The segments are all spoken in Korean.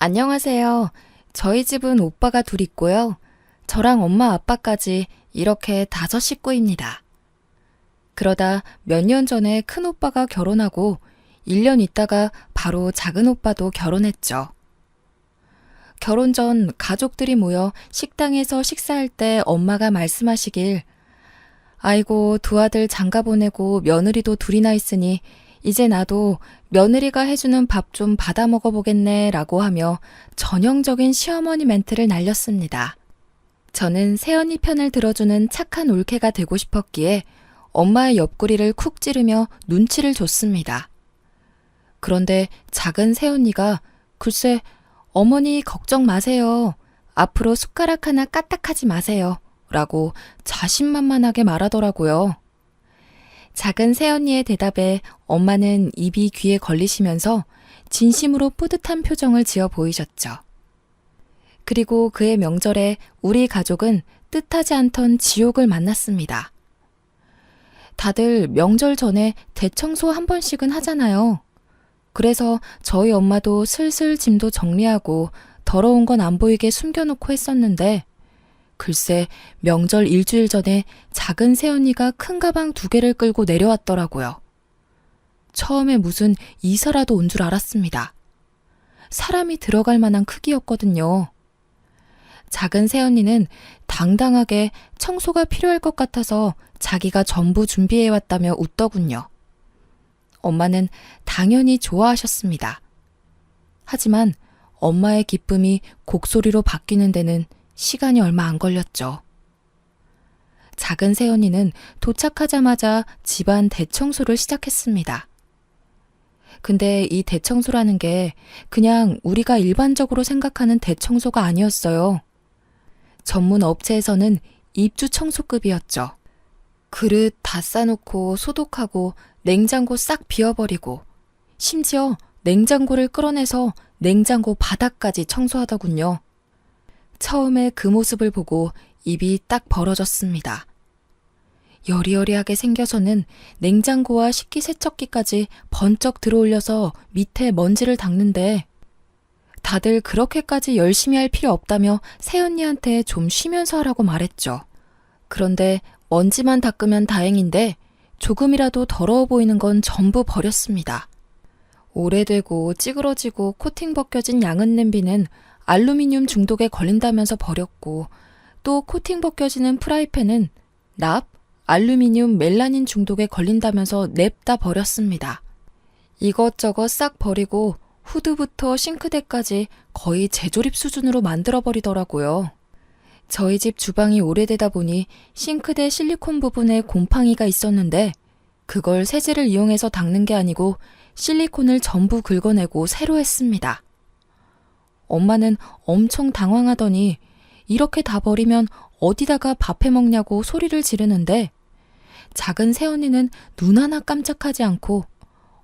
안녕하세요. 저희 집은 오빠가 둘 있고요. 저랑 엄마 아빠까지 이렇게 5식구입니다. 그러다 몇 년 전에 큰 오빠가 결혼하고 1년 있다가 바로 작은 오빠도 결혼했죠. 결혼 전 가족들이 모여 식당에서 식사할 때 엄마가 말씀하시길 아이고 두 아들 장가 보내고 며느리도 둘이나 있으니 이제 나도 며느리가 해주는 밥 좀 받아 먹어보겠네 라고 하며 전형적인 시어머니 멘트를 날렸습니다. 저는 새언니 편을 들어주는 착한 올케가 되고 싶었기에 엄마의 옆구리를 쿡 찌르며 눈치를 줬습니다. 그런데 작은 새언니가 글쎄 어머니 걱정 마세요. 앞으로 숟가락 하나 까딱하지 마세요. 라고 자신만만하게 말하더라고요. 작은 새언니의 대답에 엄마는 입이 귀에 걸리시면서 진심으로 뿌듯한 표정을 지어 보이셨죠. 그리고 그해 명절에 우리 가족은 뜻하지 않던 지옥을 만났습니다. 다들 명절 전에 대청소 한 번씩은 하잖아요. 그래서 저희 엄마도 슬슬 짐도 정리하고 더러운 건 안 보이게 숨겨놓고 했었는데 글쎄 명절 일주일 전에 작은 새언니가 큰 가방 2개를 끌고 내려왔더라고요. 처음에 무슨 이사라도 온 줄 알았습니다. 사람이 들어갈 만한 크기였거든요. 작은 새언니는 당당하게 청소가 필요할 것 같아서 자기가 전부 준비해왔다며 웃더군요. 엄마는 당연히 좋아하셨습니다. 하지만 엄마의 기쁨이 곡소리로 바뀌는 데는 시간이 얼마 안 걸렸죠. 작은 새언니는 도착하자마자 집안 대청소를 시작했습니다. 근데 이 대청소라는 게 그냥 우리가 일반적으로 생각하는 대청소가 아니었어요. 전문 업체에서는 입주 청소급이었죠. 그릇 다 싸놓고 소독하고 냉장고 싹 비워버리고 심지어 냉장고를 끌어내서 냉장고 바닥까지 청소하더군요. 처음에 그 모습을 보고 입이 딱 벌어졌습니다. 여리여리하게 생겨서는 냉장고와 식기세척기까지 번쩍 들어올려서 밑에 먼지를 닦는데 다들 그렇게까지 열심히 할 필요 없다며 새언니한테 좀 쉬면서 하라고 말했죠. 그런데 먼지만 닦으면 다행인데 조금이라도 더러워 보이는 건 전부 버렸습니다. 오래되고 찌그러지고 코팅 벗겨진 양은 냄비는 알루미늄 중독에 걸린다면서 버렸고 또 코팅 벗겨지는 프라이팬은 납, 알루미늄, 멜라닌 중독에 걸린다면서 냅다 버렸습니다. 이것저것 싹 버리고 후드부터 싱크대까지 거의 재조립 수준으로 만들어버리더라고요. 저희 집 주방이 오래되다 보니 싱크대 실리콘 부분에 곰팡이가 있었는데 그걸 세제를 이용해서 닦는 게 아니고 실리콘을 전부 긁어내고 새로 했습니다. 엄마는 엄청 당황하더니 이렇게 다 버리면 어디다가 밥 해먹냐고 소리를 지르는데 작은 새언니는 눈 하나 깜짝하지 않고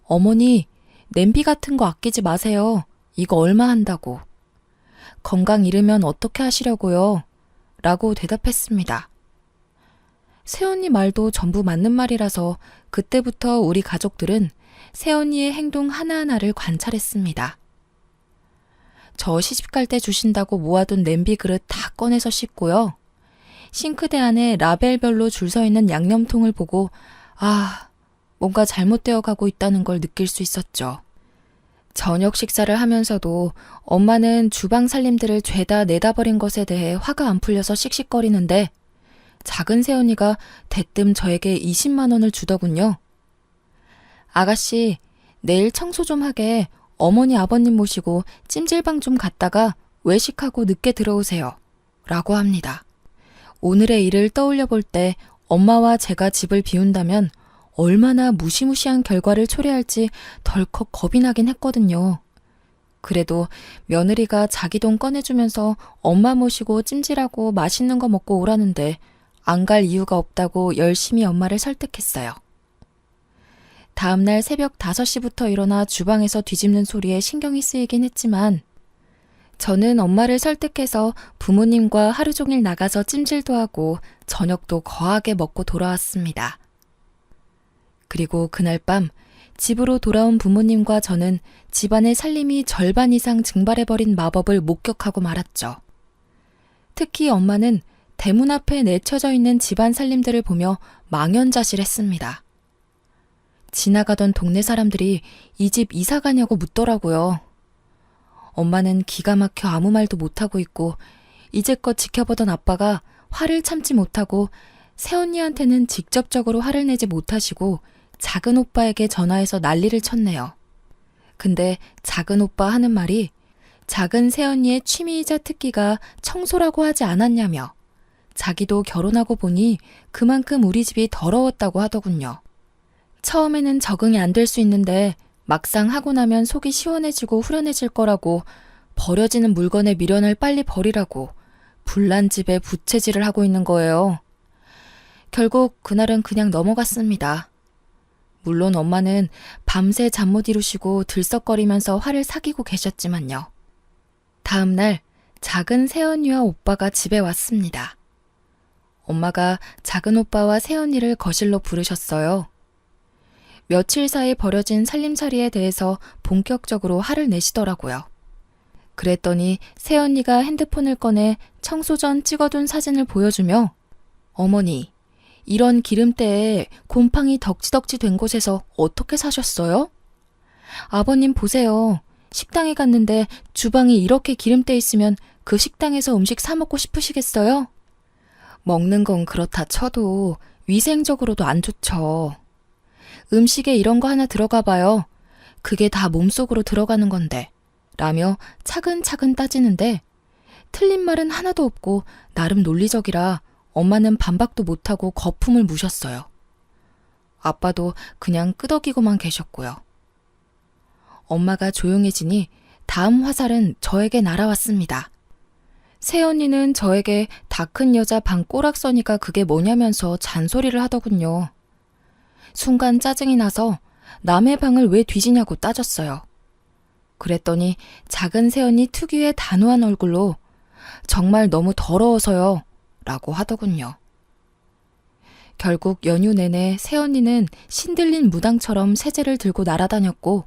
어머니 냄비 같은 거 아끼지 마세요. 이거 얼마 한다고. 건강 잃으면 어떻게 하시려고요? 라고 대답했습니다. 새언니 말도 전부 맞는 말이라서 그때부터 우리 가족들은 새언니의 행동 하나하나를 관찰했습니다. 저 시집갈 때 주신다고 모아둔 냄비 그릇 다 꺼내서 씻고요. 싱크대 안에 라벨별로 줄 서 있는 양념통을 보고 뭔가 잘못되어 가고 있다는 걸 느낄 수 있었죠. 저녁 식사를 하면서도 엄마는 주방 살림들을 죄다 내다 버린 것에 대해 화가 안 풀려서 씩씩거리는데 작은 새언니가 대뜸 저에게 20만 원을 주더군요. 아가씨, 내일 청소 좀 하게 어머니 아버님 모시고 찜질방 좀 갔다가 외식하고 늦게 들어오세요. 라고 합니다. 오늘의 일을 떠올려 볼 때 엄마와 제가 집을 비운다면 얼마나 무시무시한 결과를 초래할지 덜컥 겁이 나긴 했거든요. 그래도 며느리가 자기 돈 꺼내주면서 엄마 모시고 찜질하고 맛있는 거 먹고 오라는데 안 갈 이유가 없다고 열심히 엄마를 설득했어요. 다음날 새벽 5시부터 일어나 주방에서 뒤집는 소리에 신경이 쓰이긴 했지만 저는 엄마를 설득해서 부모님과 하루 종일 나가서 찜질도 하고 저녁도 거하게 먹고 돌아왔습니다. 그리고 그날 밤 집으로 돌아온 부모님과 저는 집안의 살림이 절반 이상 증발해버린 마법을 목격하고 말았죠. 특히 엄마는 대문 앞에 내쳐져 있는 집안 살림들을 보며 망연자실했습니다. 지나가던 동네 사람들이 이 집 이사 가냐고 묻더라고요. 엄마는 기가 막혀 아무 말도 못하고 있고 이제껏 지켜보던 아빠가 화를 참지 못하고 새언니한테는 직접적으로 화를 내지 못하시고 작은 오빠에게 전화해서 난리를 쳤네요. 근데 작은 오빠 하는 말이 작은 새언니의 취미이자 특기가 청소라고 하지 않았냐며 자기도 결혼하고 보니 그만큼 우리 집이 더러웠다고 하더군요. 처음에는 적응이 안 될 수 있는데 막상 하고 나면 속이 시원해지고 후련해질 거라고 버려지는 물건의 미련을 빨리 버리라고 불난 집에 부채질을 하고 있는 거예요. 결국 그날은 그냥 넘어갔습니다. 물론 엄마는 밤새 잠 못 이루시고 들썩거리면서 화를 사귀고 계셨지만요. 다음 날 작은 새언니와 오빠가 집에 왔습니다. 엄마가 작은 오빠와 새언니를 거실로 부르셨어요. 며칠 사이 벌어진 살림살이에 대해서 본격적으로 화를 내시더라고요. 그랬더니 새언니가 핸드폰을 꺼내 청소 전 찍어둔 사진을 보여주며 어머니, 이런 기름때에 곰팡이 덕지덕지 된 곳에서 어떻게 사셨어요? 아버님 보세요. 식당에 갔는데 주방이 이렇게 기름때 있으면 그 식당에서 음식 사 먹고 싶으시겠어요? 먹는 건 그렇다 쳐도 위생적으로도 안 좋죠. 음식에 이런 거 하나 들어가 봐요. 그게 다 몸속으로 들어가는 건데. 라며 차근차근 따지는데 틀린 말은 하나도 없고 나름 논리적이라 엄마는 반박도 못하고 거품을 무셨어요. 아빠도 그냥 끄덕이고만 계셨고요. 엄마가 조용해지니 다음 화살은 저에게 날아왔습니다. 새언니는 저에게 다 큰 여자 방 꼬락서니가 그게 뭐냐면서 잔소리를 하더군요. 순간 짜증이 나서 남의 방을 왜 뒤지냐고 따졌어요. 그랬더니 작은 새언니 특유의 단호한 얼굴로 정말 너무 더러워서요 라고 하더군요. 결국 연휴 내내 새언니는 신들린 무당처럼 세제를 들고 날아다녔고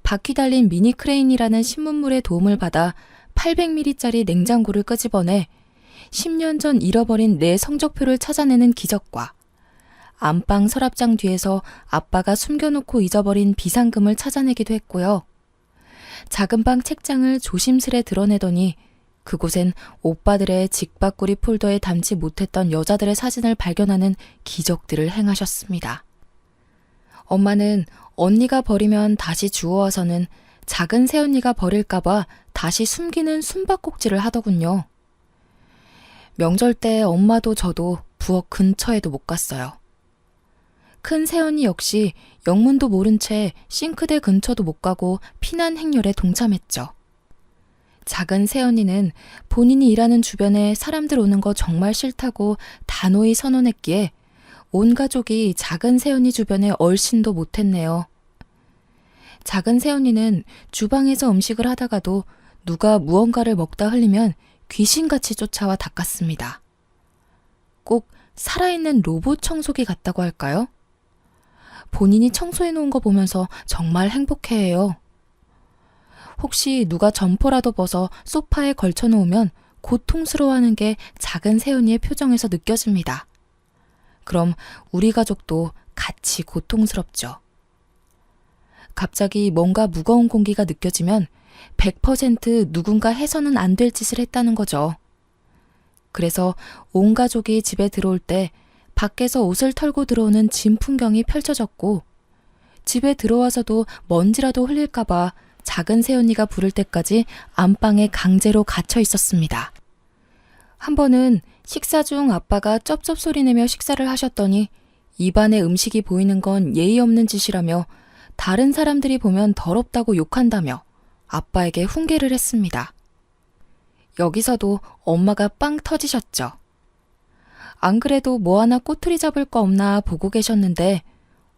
바퀴 달린 미니 크레인이라는 신문물의 도움을 받아 800ml짜리 냉장고를 끄집어내 10년 전 잃어버린 내 성적표를 찾아내는 기적과 안방 서랍장 뒤에서 아빠가 숨겨놓고 잊어버린 비상금을 찾아내기도 했고요. 작은 방 책장을 조심스레 드러내더니 그곳엔 오빠들의 직바꾸리 폴더에 담지 못했던 여자들의 사진을 발견하는 기적들을 행하셨습니다. 엄마는 언니가 버리면 다시 주워와서는 작은 새언니가 버릴까봐 다시 숨기는 숨바꼭질을 하더군요. 명절 때 엄마도 저도 부엌 근처에도 못 갔어요. 큰 새언니 역시 영문도 모른 채 싱크대 근처도 못 가고 피난 행렬에 동참했죠. 작은 새언니는 본인이 일하는 주변에 사람들 오는 거 정말 싫다고 단호히 선언했기에 온 가족이 작은 새언니 주변에 얼씬도 못했네요. 작은 새언니는 주방에서 음식을 하다가도 누가 무언가를 먹다 흘리면 귀신같이 쫓아와 닦았습니다. 꼭 살아있는 로봇 청소기 같다고 할까요? 본인이 청소해놓은 거 보면서 정말 행복해해요. 혹시 누가 점퍼라도 벗어 소파에 걸쳐놓으면 고통스러워하는 게 작은 새언니의 표정에서 느껴집니다. 그럼 우리 가족도 같이 고통스럽죠. 갑자기 뭔가 무거운 공기가 느껴지면 100% 누군가 해서는 안 될 짓을 했다는 거죠. 그래서 온 가족이 집에 들어올 때 밖에서 옷을 털고 들어오는 진 풍경이 펼쳐졌고 집에 들어와서도 먼지라도 흘릴까봐 작은 새언니가 부를 때까지 안방에 강제로 갇혀 있었습니다. 한 번은 식사 중 아빠가 쩝쩝 소리 내며 식사를 하셨더니 입안에 음식이 보이는 건 예의 없는 짓이라며 다른 사람들이 보면 더럽다고 욕한다며 아빠에게 훈계를 했습니다. 여기서도 엄마가 빵 터지셨죠. 안 그래도 뭐 하나 꼬투리 잡을 거 없나 보고 계셨는데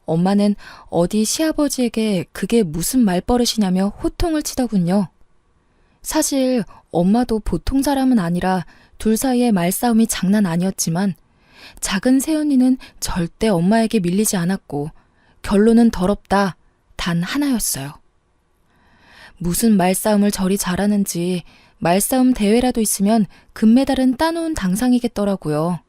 엄마는 어디 시아버지에게 그게 무슨 말버릇이냐며 호통을 치더군요. 사실 엄마도 보통 사람은 아니라 둘 사이의 말싸움이 장난 아니었지만 작은 새언니는 절대 엄마에게 밀리지 않았고 결론은 더럽다 단 하나였어요. 무슨 말싸움을 저리 잘하는지 말싸움 대회라도 있으면 금메달은 따놓은 당상이겠더라고요.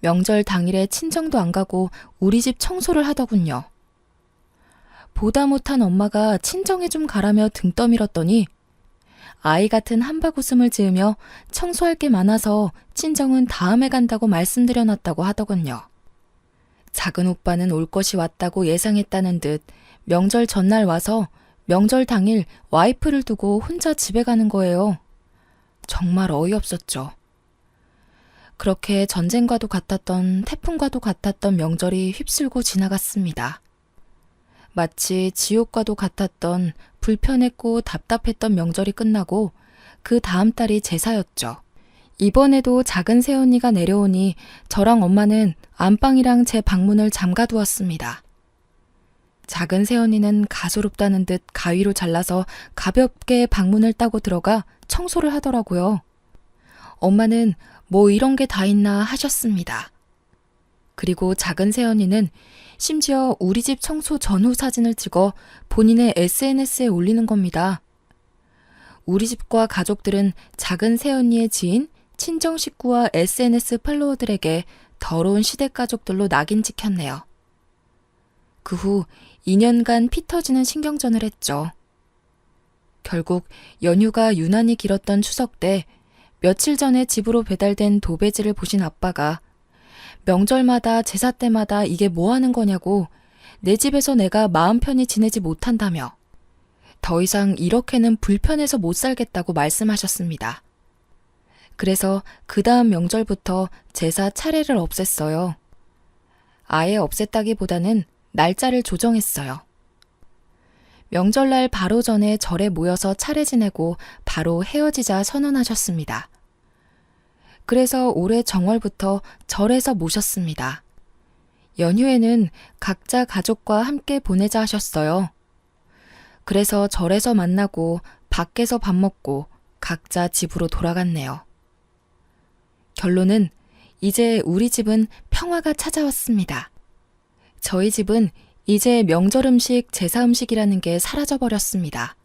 명절 당일에 친정도 안 가고 우리 집 청소를 하더군요. 보다 못한 엄마가 친정에 좀 가라며 등 떠밀었더니 아이 같은 한박 웃음을 지으며 청소할 게 많아서 친정은 다음에 간다고 말씀드려놨다고 하더군요. 작은 오빠는 올 것이 왔다고 예상했다는 듯 명절 전날 와서 명절 당일 와이프를 두고 혼자 집에 가는 거예요. 정말 어이없었죠. 그렇게 전쟁과도 같았던 태풍과도 같았던 명절이 휩쓸고 지나갔습니다. 마치 지옥과도 같았던 불편했고 답답했던 명절이 끝나고 그 다음 달이 제사였죠. 이번에도 작은 새언니가 내려오니 저랑 엄마는 안방이랑 제 방문을 잠가두었습니다. 작은 새언니는 가소롭다는 듯 가위로 잘라서 가볍게 방문을 따고 들어가 청소를 하더라고요. 엄마는 뭐 이런 게 다 있나 하셨습니다. 그리고 작은 새언니는 심지어 우리 집 청소 전후 사진을 찍어 본인의 SNS에 올리는 겁니다. 우리 집과 가족들은 작은 새언니의 지인, 친정 식구와 SNS 팔로워들에게 더러운 시댁 가족들로 낙인 찍혔네요. 그 후 2년간 피 터지는 신경전을 했죠. 결국 연휴가 유난히 길었던 추석 때 며칠 전에 집으로 배달된 도배지를 보신 아빠가 명절마다 제사 때마다 이게 뭐 하는 거냐고 내 집에서 내가 마음 편히 지내지 못한다며 더 이상 이렇게는 불편해서 못 살겠다고 말씀하셨습니다. 그래서 그 다음 명절부터 제사 차례를 없앴어요. 아예 없앴다기보다는 날짜를 조정했어요. 명절날 바로 전에 절에 모여서 차례 지내고 바로 헤어지자 선언하셨습니다. 그래서 올해 정월부터 절에서 모셨습니다. 연휴에는 각자 가족과 함께 보내자 하셨어요. 그래서 절에서 만나고 밖에서 밥 먹고 각자 집으로 돌아갔네요. 결론은 이제 우리 집은 평화가 찾아왔습니다. 저희 집은 이제 명절 음식, 제사 음식이라는 게 사라져버렸습니다.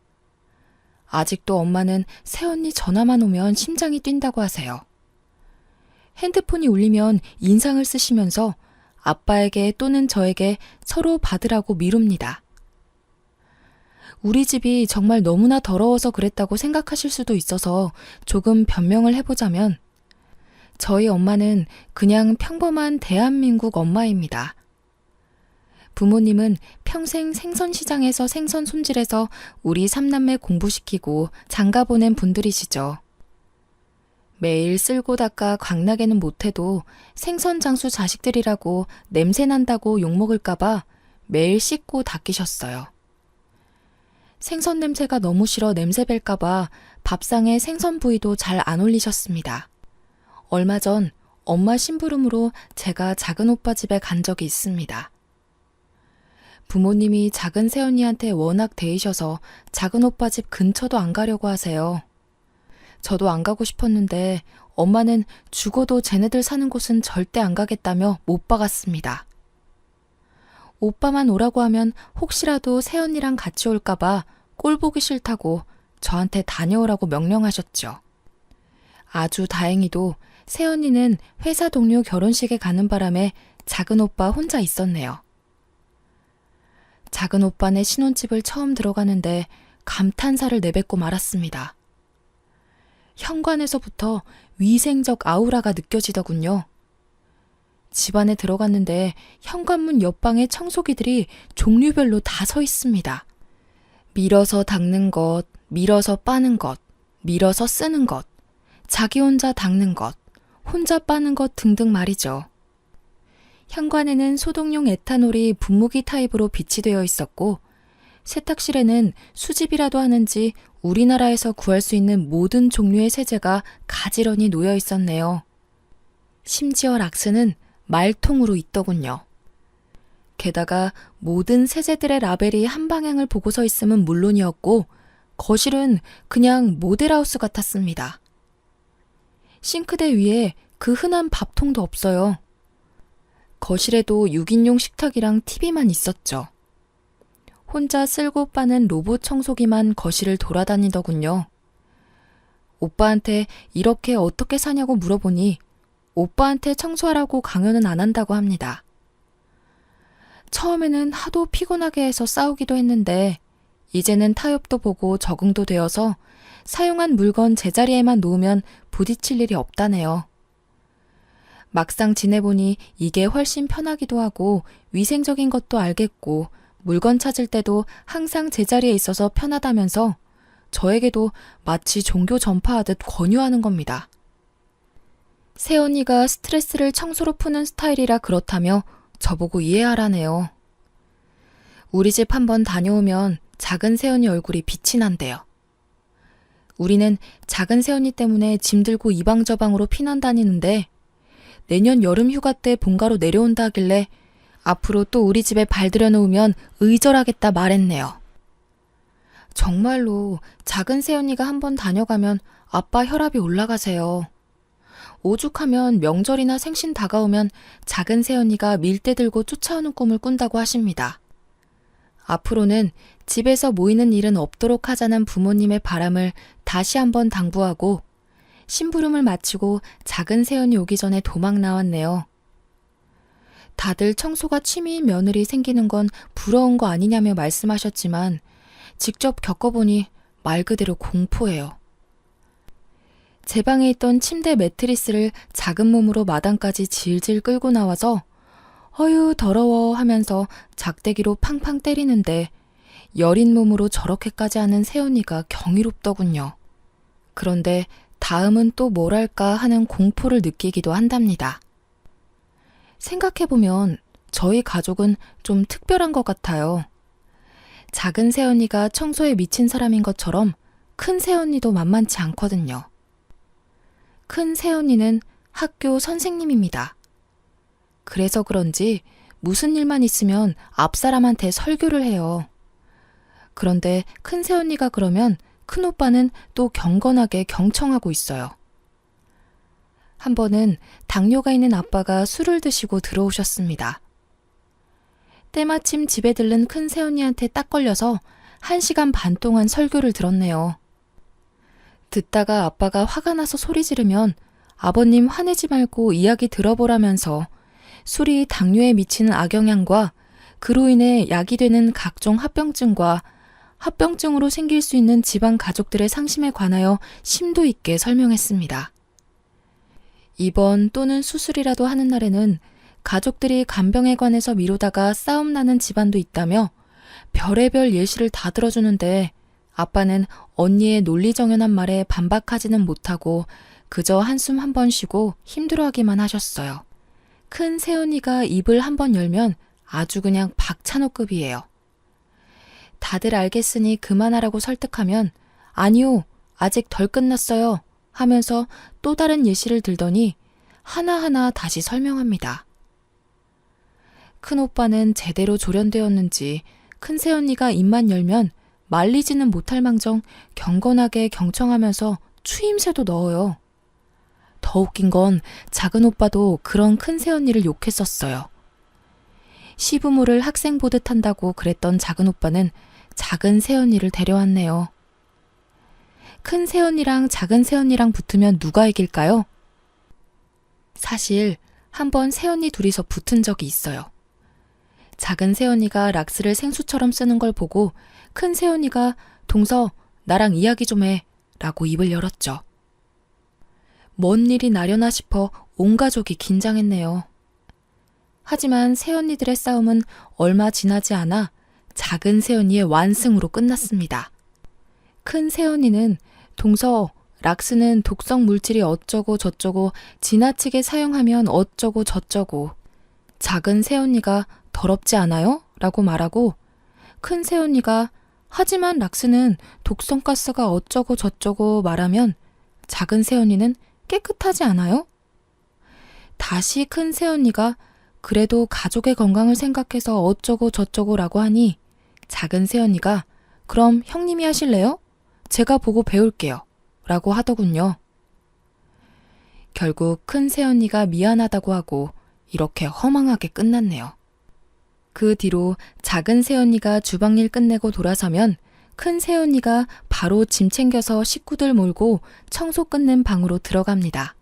아직도 엄마는 새언니 전화만 오면 심장이 뛴다고 하세요. 핸드폰이 울리면 인상을 쓰시면서 아빠에게 또는 저에게 서로 받으라고 미룹니다. 우리 집이 정말 너무나 더러워서 그랬다고 생각하실 수도 있어서 조금 변명을 해보자면 저희 엄마는 그냥 평범한 대한민국 엄마입니다. 부모님은 평생 생선시장에서 생선 손질해서 우리 삼남매 공부시키고 장가 보낸 분들이시죠. 매일 쓸고 닦아 광나게는 못해도 생선 장수 자식들이라고 냄새 난다고 욕먹을까봐 매일 씻고 닦이셨어요. 생선 냄새가 너무 싫어 냄새 뺄까봐 밥상에 생선 부위도 잘 안 올리셨습니다. 얼마 전 엄마 심부름으로 제가 작은 오빠 집에 간 적이 있습니다. 부모님이 작은 새언니한테 워낙 대이셔서 작은 오빠 집 근처도 안 가려고 하세요. 저도 안 가고 싶었는데 엄마는 죽어도 쟤네들 사는 곳은 절대 안 가겠다며 못 박았습니다. 오빠만 오라고 하면 혹시라도 새언니랑 같이 올까봐 꼴 보기 싫다고 저한테 다녀오라고 명령하셨죠. 아주 다행히도 새언니는 회사 동료 결혼식에 가는 바람에 작은 오빠 혼자 있었네요. 작은 오빠네 신혼집을 처음 들어가는데 감탄사를 내뱉고 말았습니다. 현관에서부터 위생적 아우라가 느껴지더군요. 집 안에 들어갔는데 현관문 옆방에 청소기들이 종류별로 다 서 있습니다. 밀어서 닦는 것, 밀어서 빠는 것, 밀어서 쓰는 것, 자기 혼자 닦는 것, 혼자 빠는 것 등등 말이죠. 현관에는 소독용 에탄올이 분무기 타입으로 비치되어 있었고 세탁실에는 수집이라도 하는지 우리나라에서 구할 수 있는 모든 종류의 세제가 가지런히 놓여 있었네요. 심지어 락스는 말통으로 있더군요. 게다가 모든 세제들의 라벨이 한 방향을 보고 서 있음은 물론이었고 거실은 그냥 모델하우스 같았습니다. 싱크대 위에 그 흔한 밥통도 없어요. 거실에도 6인용 식탁이랑 TV만 있었죠. 혼자 쓸고 빠는 로봇 청소기만 거실을 돌아다니더군요. 오빠한테 이렇게 어떻게 사냐고 물어보니 오빠한테 청소하라고 강요는 안 한다고 합니다. 처음에는 하도 피곤하게 해서 싸우기도 했는데 이제는 타협도 보고 적응도 되어서 사용한 물건 제자리에만 놓으면 부딪힐 일이 없다네요. 막상 지내보니 이게 훨씬 편하기도 하고 위생적인 것도 알겠고 물건 찾을 때도 항상 제자리에 있어서 편하다면서 저에게도 마치 종교 전파하듯 권유하는 겁니다. 새언니가 스트레스를 청소로 푸는 스타일이라 그렇다며 저보고 이해하라네요. 우리 집 한번 다녀오면 작은 새언니 얼굴이 빛이 난대요. 우리는 작은 새언니 때문에 짐 들고 이방저방으로 피난 다니는데 내년 여름 휴가 때 본가로 내려온다 하길래 앞으로 또 우리 집에 발 들여놓으면 의절하겠다 말했네요. 정말로 작은 새언니가 한번 다녀가면 아빠 혈압이 올라가세요. 오죽하면 명절이나 생신 다가오면 작은 새언니가 밀대 들고 쫓아오는 꿈을 꾼다고 하십니다. 앞으로는 집에서 모이는 일은 없도록 하자는 부모님의 바람을 다시 한번 당부하고 심부름을 마치고 작은 새언니 오기 전에 도망 나왔네요. 다들 청소가 취미인 며느리 생기는 건 부러운 거 아니냐며 말씀하셨지만 직접 겪어보니 말 그대로 공포예요. 제 방에 있던 침대 매트리스를 작은 몸으로 마당까지 질질 끌고 나와서 어휴 더러워 하면서 작대기로 팡팡 때리는데 여린 몸으로 저렇게까지 하는 새언니가 경이롭더군요. 그런데 다음은 또 뭘 할까 하는 공포를 느끼기도 한답니다. 생각해보면 저희 가족은 좀 특별한 것 같아요. 작은 새언니가 청소에 미친 사람인 것처럼 큰 새언니도 만만치 않거든요. 큰 새언니는 학교 선생님입니다. 그래서 그런지 무슨 일만 있으면 앞사람한테 설교를 해요. 그런데 큰 새언니가 그러면 큰오빠는 또 경건하게 경청하고 있어요. 한 번은 당뇨가 있는 아빠가 술을 드시고 들어오셨습니다. 때마침 집에 들른 큰 새언니한테 딱 걸려서 1시간 반 동안 설교를 들었네요. 듣다가 아빠가 화가 나서 소리 지르면 아버님 화내지 말고 이야기 들어보라면서 술이 당뇨에 미치는 악영향과 그로 인해 약이 되는 각종 합병증과 합병증으로 생길 수 있는 집안 가족들의 상심에 관하여 심도 있게 설명했습니다. 입원 또는 수술이라도 하는 날에는 가족들이 간병에 관해서 미루다가 싸움 나는 집안도 있다며 별의별 예시를 다 들어주는데 아빠는 언니의 논리정연한 말에 반박하지는 못하고 그저 한숨 한 번 쉬고 힘들어하기만 하셨어요. 큰 새언니가 입을 한 번 열면 아주 그냥 박찬호급이에요. 다들 알겠으니 그만하라고 설득하면 아니요, 아직 덜 끝났어요 하면서 또 다른 예시를 들더니 하나하나 다시 설명합니다. 큰오빠는 제대로 조련되었는지 큰 새언니가 입만 열면 말리지는 못할 망정 경건하게 경청하면서 추임새도 넣어요. 더 웃긴 건 작은 오빠도 그런 큰 새언니를 욕했었어요. 시부모를 학생 보듯 한다고 그랬던 작은 오빠는 작은 새언니를 데려왔네요. 큰 새언니랑 작은 새언니랑 붙으면 누가 이길까요? 사실 한번 새언니 둘이서 붙은 적이 있어요. 작은 새언니가 락스를 생수처럼 쓰는 걸 보고 큰 새언니가 동서 나랑 이야기 좀 해 라고 입을 열었죠. 뭔 일이 나려나 싶어 온 가족이 긴장했네요. 하지만 새언니들의 싸움은 얼마 지나지 않아 작은 새언니의 완승으로 끝났습니다. 큰 새언니는 동서, 락스는 독성 물질이 어쩌고 저쩌고 지나치게 사용하면 어쩌고 저쩌고 작은 새언니가 더럽지 않아요? 라고 말하고 큰 새언니가 하지만 락스는 독성가스가 어쩌고 저쩌고 말하면 작은 새언니는 깨끗하지 않아요? 다시 큰 새언니가 그래도 가족의 건강을 생각해서 어쩌고 저쩌고 라고 하니 작은 새언니가 그럼 형님이 하실래요? 제가 보고 배울게요 라고 하더군요. 결국 큰 새언니가 미안하다고 하고 이렇게 허망하게 끝났네요. 그 뒤로 작은 새언니가 주방일 끝내고 돌아서면 큰 새언니가 바로 짐 챙겨서 식구들 몰고 청소 끝낸 방으로 들어갑니다.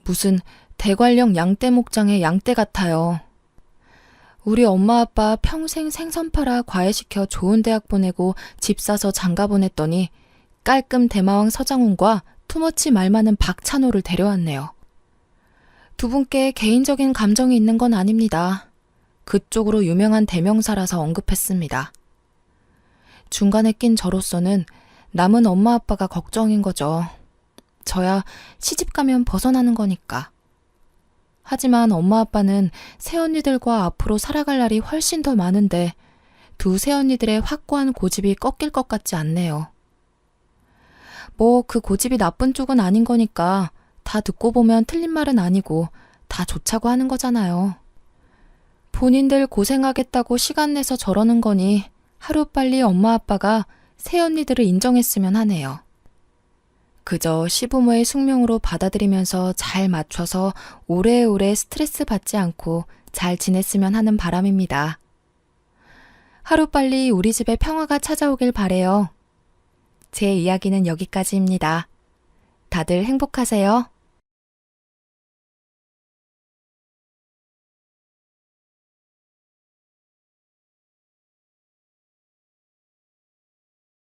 무슨 대관령 양떼 목장의 양떼 같아요. 우리 엄마 아빠 평생 생선 팔아 과외시켜 좋은 대학 보내고 집 사서 장가 보냈더니 깔끔 대마왕 서장훈과 투머치 말 많은 박찬호를 데려왔네요. 두 분께 개인적인 감정이 있는 건 아닙니다. 그쪽으로 유명한 대명사라서 언급했습니다. 중간에 낀 저로서는 남은 엄마 아빠가 걱정인 거죠. 저야 시집 가면 벗어나는 거니까. 하지만 엄마 아빠는 새언니들과 앞으로 살아갈 날이 훨씬 더 많은데 두 새언니들의 확고한 고집이 꺾일 것 같지 않네요. 뭐 그 고집이 나쁜 쪽은 아닌 거니까 다 듣고 보면 틀린 말은 아니고 다 좋자고 하는 거잖아요. 본인들 고생하겠다고 시간 내서 저러는 거니 하루빨리 엄마 아빠가 새언니들을 인정했으면 하네요. 그저 시부모의 숙명으로 받아들이면서 잘 맞춰서 오래오래 스트레스 받지 않고 잘 지냈으면 하는 바람입니다. 하루빨리 우리 집에 평화가 찾아오길 바래요. 제 이야기는 여기까지입니다. 다들 행복하세요.